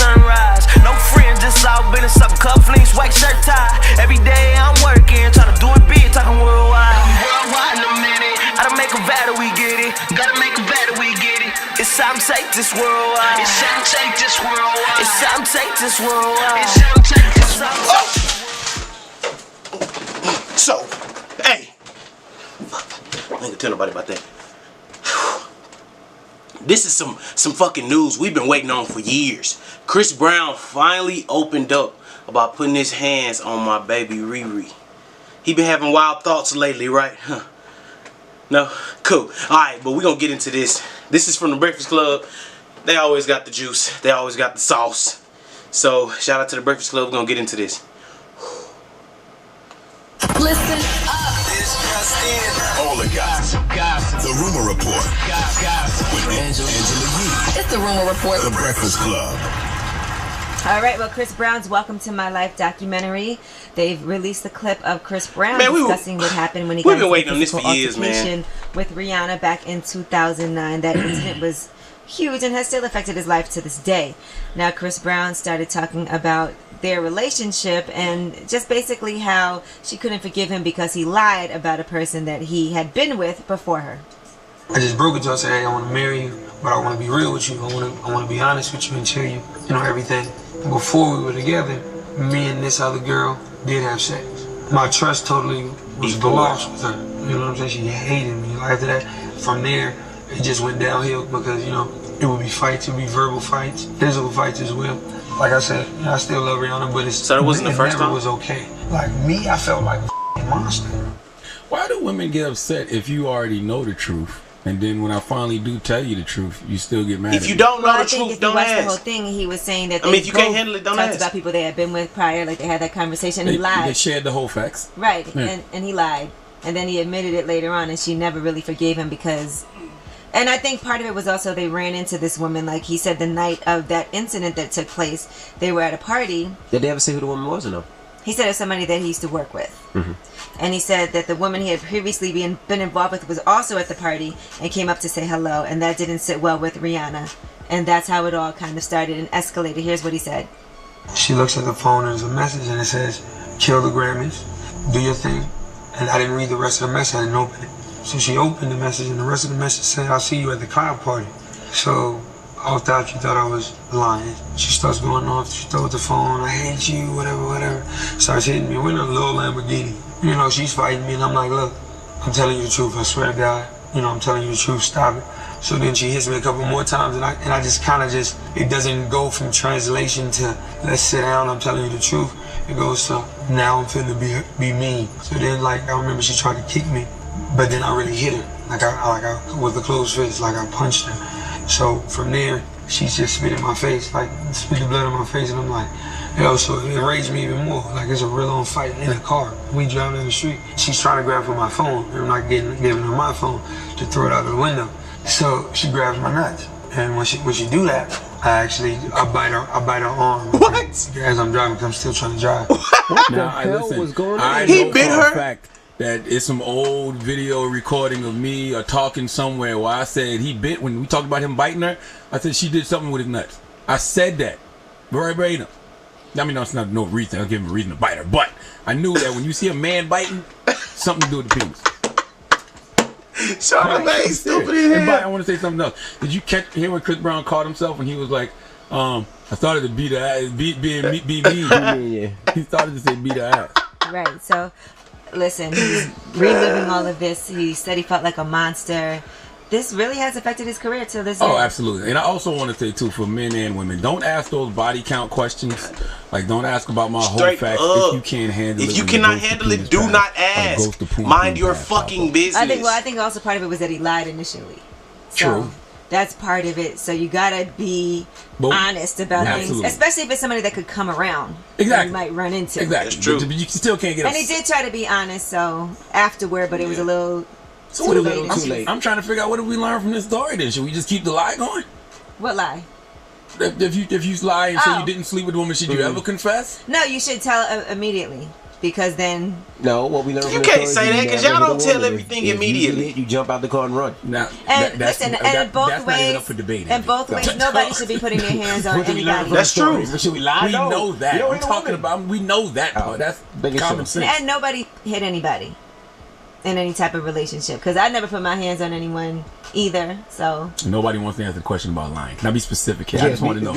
sunrise. No friends, just all business, up cufflinks, white shirt tie. Every day I'm working, trying to do it big, talking worldwide. Worldwide in a minute. I done make a vat we get it. Gotta make a vat we get it. It's time to take this worldwide. It's time to take this worldwide. It's time to take this worldwide. It's time to take this worldwide. So, hey, I ain't gonna tell nobody about that. This is some fucking news we've been waiting on for years. Chris Brown finally opened up about putting his hands on my baby Riri. He been having wild thoughts lately, right? Huh? No? Cool. Alright, but we gonna get into this. This is from the Breakfast Club. They always got the juice. They always got the sauce. So, shout out to the Breakfast Club. We're gonna get into this. Listen up. It's just in. All the gossip. The Rumor Report. With Angela Yee. It's the Rumor Report. The Breakfast Club. All right, well, Chris Brown's Welcome to My Life documentary. They've released a clip of Chris Brown discussing what happened when he got into a physical altercation with Rihanna back in 2009. That incident was huge and has still affected his life to this day. Now, Chris Brown started talking about their relationship and just basically how she couldn't forgive him because he lied about a person that he had been with before her. I just broke it to her, said, hey, I want to marry you, but I want to be real with you. I want to be honest with you and tell you, everything. Before we were together, me and this other girl did have sex. My trust totally was lost with her. You know what I'm saying? She hated me. After that, from there, it just went downhill because, it would be fights, it would be verbal fights, physical fights as well. Like I said, I still love Rihanna, but so it wasn't the first time? It was okay. Like me, I felt like a monster. Why do women get upset if you already know the truth? And then when I finally do tell you the truth, you still get mad at me? If you don't know the truth, don't ask. The whole thing, he was saying that if you can't handle it, don't talked ask. about people they had been with prior, like they had that conversation. He lied. They shared the whole facts. Right, yeah. and he lied. And then he admitted it later on, and she never really forgave him because... And I think part of it was also they ran into this woman, like he said, the night of that incident that took place. They were at a party. Did they ever say who the woman was or no? He said it was somebody that he used to work with. Mm-hmm. And he said that the woman he had previously been involved with was also at the party and came up to say hello, and that didn't sit well with Rihanna. And that's how it all kind of started and escalated. Here's what he said. She looks at the phone and there's a message and it says, kill the Grammys, do your thing. And I didn't read the rest of the message, I didn't open it. So she opened the message and the rest of the message said, I'll see you at the cloud party. So I thought she thought I was lying. She starts going off, she throws the phone, I hate you, whatever. Starts hitting me. We're in a little Lamborghini. She's fighting me and I'm like, look, I'm telling you the truth, I swear to God. I'm telling you the truth, stop it. So then she hits me a couple more times and I just kind of it doesn't go from translation to let's sit down, I'm telling you the truth. It goes to now I'm finna be mean. So then I remember she tried to kick me, but then I really hit her. I with a closed fist, I punched her. So from there, she just spit in my face, spit the blood in my face, and I'm like, so it enraged me even more. It's a real on fight in a car. We driving down the street. She's trying to grab for my phone, and I'm not giving her my phone to throw it out of the window. So she grabs my nuts, and when she do that, I bite her arm. What? As I'm driving, because I'm still trying to drive. What the hell was going on? He bit her? Fact that it's some old video recording of me or talking somewhere where I said he bit, when we talked about him biting her, I said she did something with his nuts. I said that. Verbatim. I mean, that's not no reason. I'll give him a reason to bite her. But I knew that when you see a man biting, something to do with the penis. Charlamagne, stupid as hell. And I want to say something else. Did you hear when Chris Brown caught himself and he was like, I started to beat her ass, be me. Yeah. He started to say beat her ass. Right, so... Listen, he's reliving all of this. He said he felt like a monster. This really has affected his career till this day. Oh, absolutely. And I also want to say, too, for men and women, don't ask those body count questions. Don't ask about my whole facts if you can't handle it. If you cannot handle it, do not ask. Mind your fucking business. I think also part of it was that he lied initially. True. That's part of it. So you gotta be honest about things, especially if it's somebody that could come around. Exactly. You might run into. Exactly. That's true. But you still can't get. And he did try to be honest, so afterward, but it was a little. So too late. I'm trying to figure out, what did we learn from this story? Then should we just keep the lie going? What lie? If you lie and say you didn't sleep with a woman, should you ever confess? No, you should tell immediately. because then No, what we learned. You can't say that because y'all don't tell everything immediately. You jump out the car and run. Now, and listen, and both that's not even up ways, for debate. and both ways, nobody should be putting their hands on anybody. That's true. Should we lie? We know that. I'm talking about. We know that part. That's common sense. And nobody hit anybody in any type of relationship because I never put my hands on anyone either. So nobody wants to answer the question about lying. Can I be specific here? I just want to know.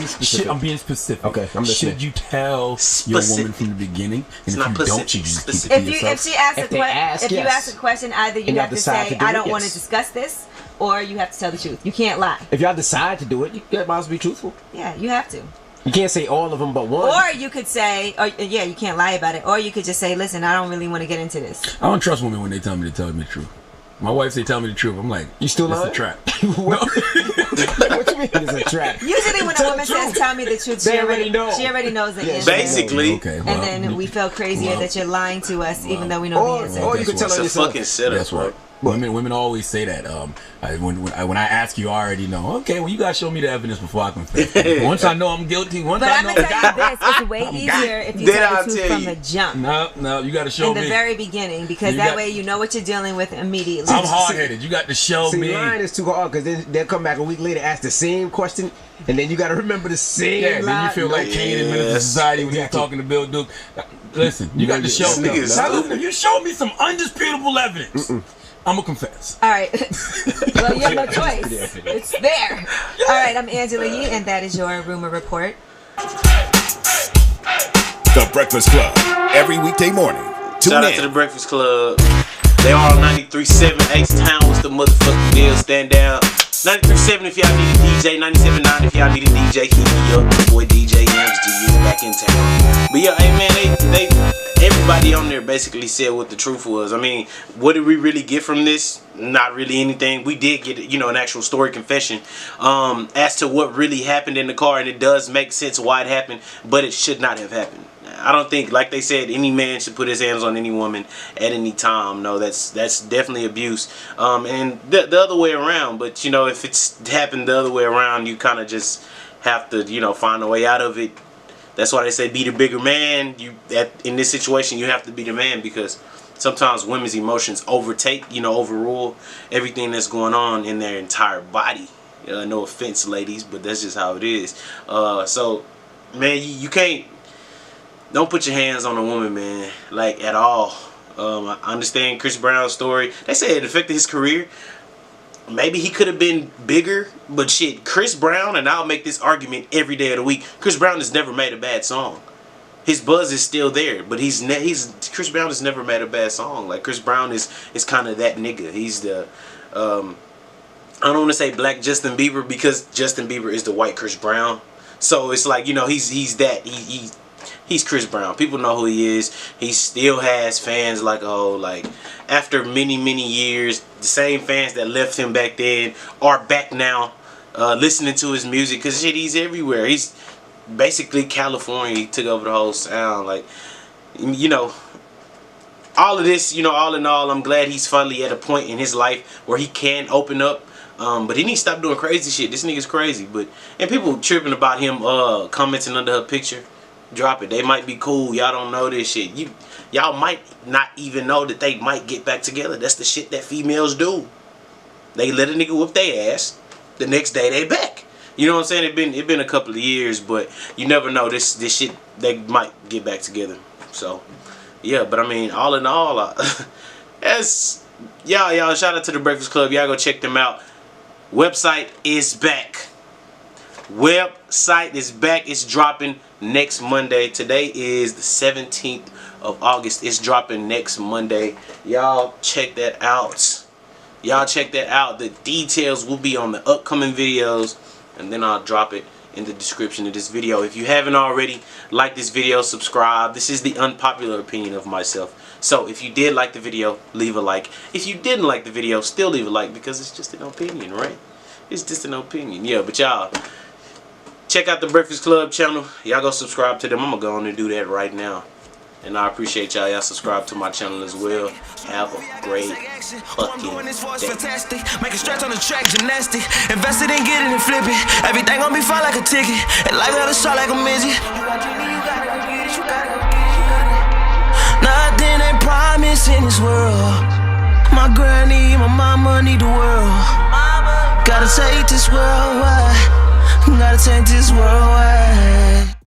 I'm being specific. Okay, I'm listening. Should you tell your woman from the beginning? And if you don't, you just keep it to yourself. If she asks you ask a question, either you have to say I don't want to discuss this, or you have to tell the truth. You can't lie. If y'all decide to do it, you might as well be truthful. Yeah, you have to. You can't say all of them but one. Or you could say, you can't lie about it. Or you could just say, listen, I don't really want to get into this. I don't trust women when they tell me the truth. My wife say tell me the truth. I'm like, you still lying? It's a trap. What you mean it's a trap? Usually when a woman says tell me the truth, she already knows the answer. Basically. Okay, well, and then we feel crazier that you're lying to us even though we know the answer. Or you could tell her yourself. Fucking setup. That's right. Women always say that. When I ask you, I already know. Okay, well, you gotta show me the evidence before I confess. Once I know I'm guilty, but I'm gonna tell you this: it's way easier if you tell the truth from the jump. No, you gotta show me in the very beginning because that way you know what you're dealing with immediately. I'm hard-headed. You got to show me. Lying is too hard because then they'll come back a week later, ask the same question, and then you gotta remember the same. Yeah, then you feel like Kane in Menace to Society when you're talking to Bill Duke. Listen, you got to show me. If you show me some undisputable evidence. I'm gonna confess. All right. Well, you have no choice. It's there. All right, I'm Angela Yee, and that is your rumor report. The Breakfast Club, every weekday morning. Shout out to the Breakfast Club. They are on 93.7 H-Town. What's the motherfucking deal? Stand down. 93.7 if y'all need a DJ. 97.9 if y'all need a DJ. Hit me up. Boy DJ Yams G Inc back in town. But yeah, hey man, they everybody on there basically said what the truth was. I mean, what did we really get from this? Not really anything. We did get, an actual story confession as to what really happened in the car, and it does make sense why it happened, but it should not have happened. I don't think, like they said, any man should put his hands on any woman at any time. No, that's definitely abuse. And the other way around. But if it's happened the other way around, you kind of just have to, find a way out of it. That's why they say be the bigger man. In this situation, you have to be the man because sometimes women's emotions overrule everything that's going on in their entire body. No offense, ladies, but that's just how it is. So, man, you can't. Don't put your hands on a woman, man, like at all. I understand Chris Brown's story. They say it affected his career. Maybe he could have been bigger, but shit, Chris Brown, and I'll make this argument every day of the week, Chris Brown has never made a bad song. His buzz is still there, but Chris Brown has never made a bad song. Like Chris Brown is kind of that nigga. He's the I don't want to say black Justin Bieber because Justin Bieber is the white Chris Brown. So it's like, he's that. He's Chris Brown. People know who he is. He still has fans after many, many years, the same fans that left him back then are back now listening to his music because shit, he's everywhere. He's basically California. He took over the whole sound. All of this, all in all, I'm glad he's finally at a point in his life where he can open up. But he needs to stop doing crazy shit. This nigga's crazy. And people tripping about him commenting under her picture. Drop it. They might be cool. Y'all don't know this shit. Y'all might not even know that they might get back together. That's the shit that females do. They let a nigga whip their ass. The next day they back. You know what I'm saying? It been a couple of years, but you never know. This shit, they might get back together. So yeah, but I mean, all in all, y'all shout out to the Breakfast Club. Y'all go check them out. Website is back. It's dropping next Monday. Today is the 17th of August. It's dropping next Monday. Y'all check that out. The details will be on the upcoming videos, and then I'll drop it in the description of this video. If you haven't already, like this video, subscribe. This is the unpopular opinion of myself. So if you did like the video, leave a like. If you didn't like the video, still leave a like because it's just an opinion, right? It's just an opinion. Yeah, but y'all check out the Breakfast Club channel. Y'all go subscribe to them. I'm going to go on and do that right now. And I appreciate y'all. Y'all subscribe to my channel as well. Have a great fucking day. Make it stretch on the track, gymnastic. Invested in getting it, flip it. Everything gon' be fine like a ticket. And life got a shot like a midget. You got me, you gotta go get it. You gotta go get it. Nah, take this worldwide. Gotta take this worldwide.